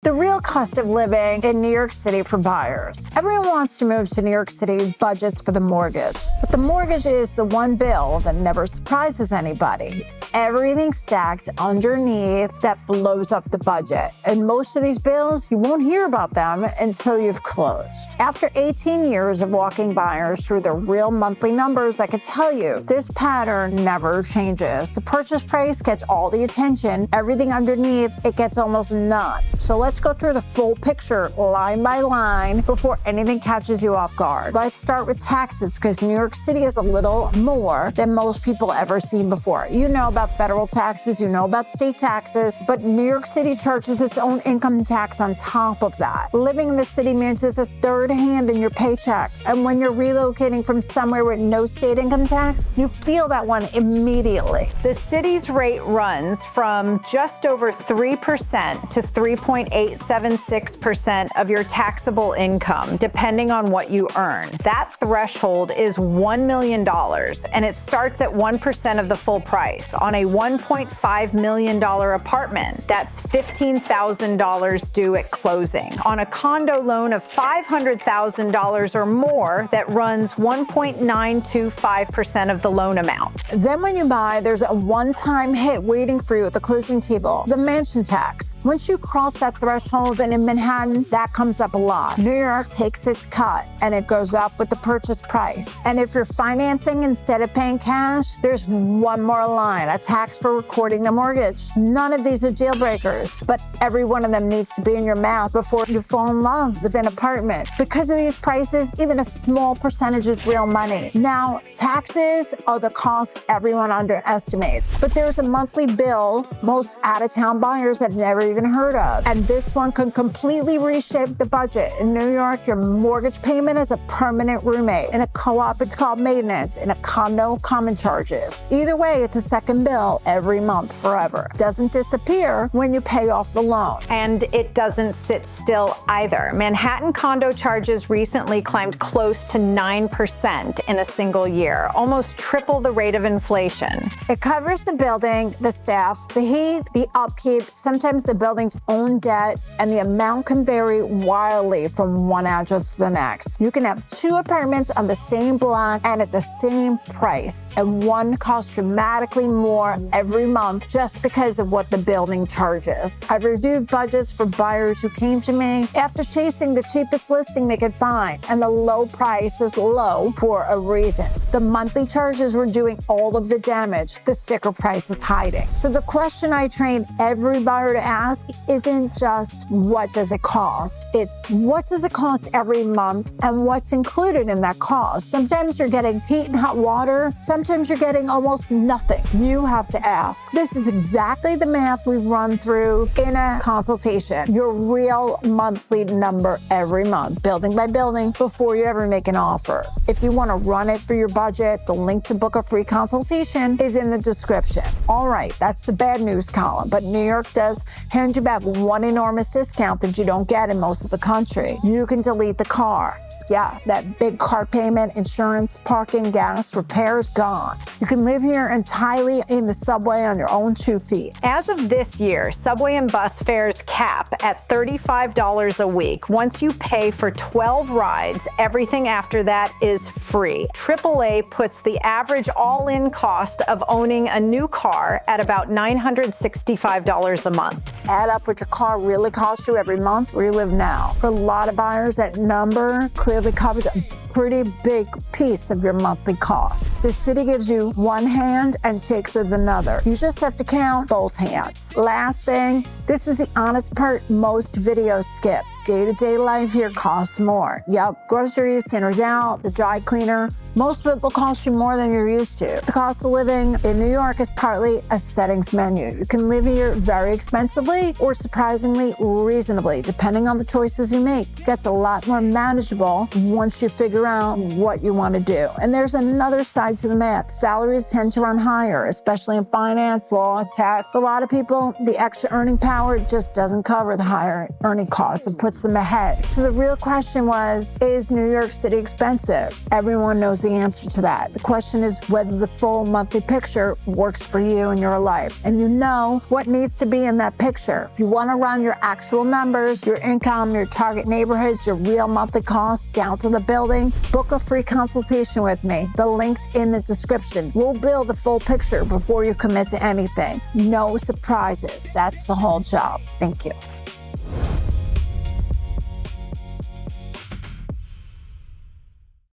The real cost of living in New York City for buyers. Everyone wants to move to New York City budgets for the mortgage, but the mortgage is the one bill that never surprises anybody. It's everything stacked underneath that blows up the budget. And most of these bills, you won't hear about them until you've closed. After 18 years of walking buyers through their real monthly numbers, I can tell you, this pattern never changes. The purchase price gets all the attention. Everything underneath, it gets almost none. So let's go through the full picture line by line before anything catches you off guard. Let's start with taxes because New York City is a little more than most people ever seen before. You know about federal taxes, you know about state taxes, but New York City charges its own income tax on top of that. Living in the city means there's a third hand in your paycheck. And when you're relocating from somewhere with no state income tax, you feel that one immediately. The city's rate runs from just over 3% to 3.876% of your taxable income, depending on what you earn. That threshold is $1 million, and it starts at 1% of the full price. On a $1.5 million apartment, that's $15,000 due at closing. On a condo loan of $500,000 or more, that runs 1.925% of the loan amount. Then when you buy, there's a one-time hit waiting for you at the closing table, the mansion tax. Once you cross that threshold, and in Manhattan, that comes up a lot. New York takes its cut, and it goes up with the purchase price. And if you're financing instead of paying cash, there's one more line, a tax for recording the mortgage. None of these are deal breakers, but every one of them needs to be in your mouth before you fall in love with an apartment. Because of these prices, even a small percentage is real money. Now, taxes are the cost everyone underestimates, but there's a monthly bill most out-of-town buyers have never even heard of. And this one can completely reshape the budget. In New York, your mortgage payment is a permanent roommate. In a co-op, it's called maintenance. In a condo, common charges. Either way, it's a second bill every month forever. Doesn't disappear when you pay off the loan. And it doesn't sit still either. Manhattan condo charges recently climbed close to 9% in a single year, almost triple the rate of inflation. It covers the building, the staff, the heat, the upkeep, sometimes the building's own debt, and the amount can vary wildly from one address to the next. You can have two apartments on the same block and at the same price, and one costs dramatically more every month just because of what the building charges. I've reviewed budgets for buyers who came to me after chasing the cheapest listing they could find, and the low price is low for a reason. The monthly charges were doing all of the damage the sticker price is hiding. So the question I train every buyer to ask isn't just what does it cost? It's what does it cost every month and what's included in that cost? Sometimes you're getting heat and hot water. Sometimes you're getting almost nothing. You have to ask. This is exactly the math we run through in a consultation. Your real monthly number every month, building by building, before you ever make an offer. If you want to run it for your budget, the link to book a free consultation is in the description. All right, that's the bad news column, but New York does hand you back one enormous discount that you don't get in most of the country. You can delete the car. Yeah, that big car payment, insurance, parking, gas, repairs, gone. You can live here entirely in the subway on your own 2 feet. As of this year, subway and bus fares cap at $35 a week. Once you pay for 12 rides, everything after that is free. AAA puts the average all-in cost of owning a new car at about $965 a month. Add up what your car really costs you every month where you live now. For a lot of buyers, that number clearly covers a pretty big piece of your monthly cost. The city gives you one hand and takes with another. You just have to count both hands. Last thing, this is the honest part most videos skip. Day-to-day life here costs more. Yep, groceries, dinners out, the dry cleaner. Most of it will cost you more than you're used to. The cost of living in New York is partly a settings menu. You can live here very expensively or surprisingly reasonably, depending on the choices you make. It gets a lot more manageable once you figure around what you want to do. And there's another side to the math. Salaries tend to run higher, especially in finance, law, tech. A lot of people, the extra earning power just doesn't cover the higher earning costs and puts them ahead. So the real question was, is New York City expensive? Everyone knows the answer to that. The question is whether the full monthly picture works for you and your life. And you know what needs to be in that picture. If you want to run your actual numbers, your income, your target neighborhoods, your real monthly costs down to the building, book a free consultation with me. The link's in the description. We'll build a full picture before you commit to anything. No surprises. That's the whole job. Thank you.